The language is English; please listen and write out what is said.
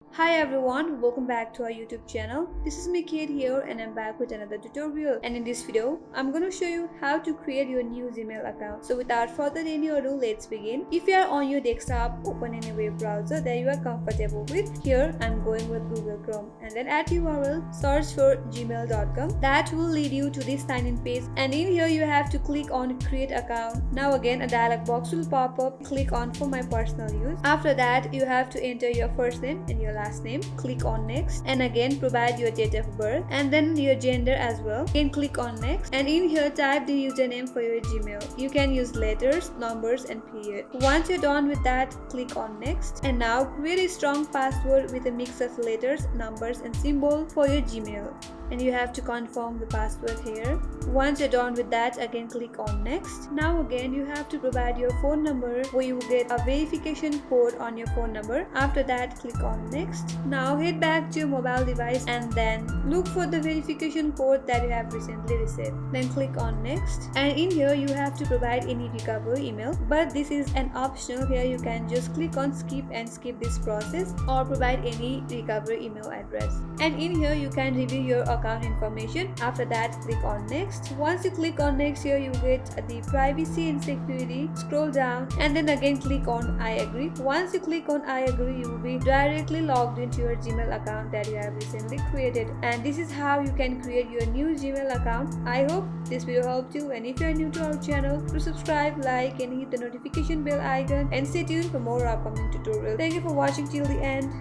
Hi everyone, welcome back to our YouTube channel. This is me Kate here and I'm back with another tutorial, and in this video I'm going to show you how to create your new Gmail account. So without further any ado, let's begin. If you are on your desktop, open any web browser that you are comfortable with. Here I'm going with Google Chrome, and then at URL search for gmail.com. That will lead you to this sign in page, and in here you have to click on create account. Now again a dialog box will pop up. Click on for my personal use. After that you have to enter your first name and your last name. Click on next, and again provide your date of birth and then your gender as well. Again click on next, and in here type the username for your Gmail. You can use letters, numbers and period. Once you're done with that, click on next, and now create a strong password with a mix of letters, numbers and symbol for your Gmail, and you have to confirm the password here. Once you're done with that, again click on next. Now again you have to provide your phone number, where you will get a verification code on your phone number. After that, click on next. Now head back to your mobile device and then look for the verification code that you have recently received. Then click on next, and in here you have to provide any recovery email, but this is an optional. Here you can just click on skip and skip this process, or provide any recovery email address. And in here you can review your account information. After that, click on next. Once you click on next, here you get the privacy and security. Scroll down and then again click on I agree. Once you click on I agree, you will be directly logged into your Gmail account that you have recently created, and this is how you can create your new Gmail account. I hope this video helped you, and if you are new to our channel, do subscribe, like and hit the notification bell icon, and stay tuned for more upcoming tutorials. Thank you for watching till the end.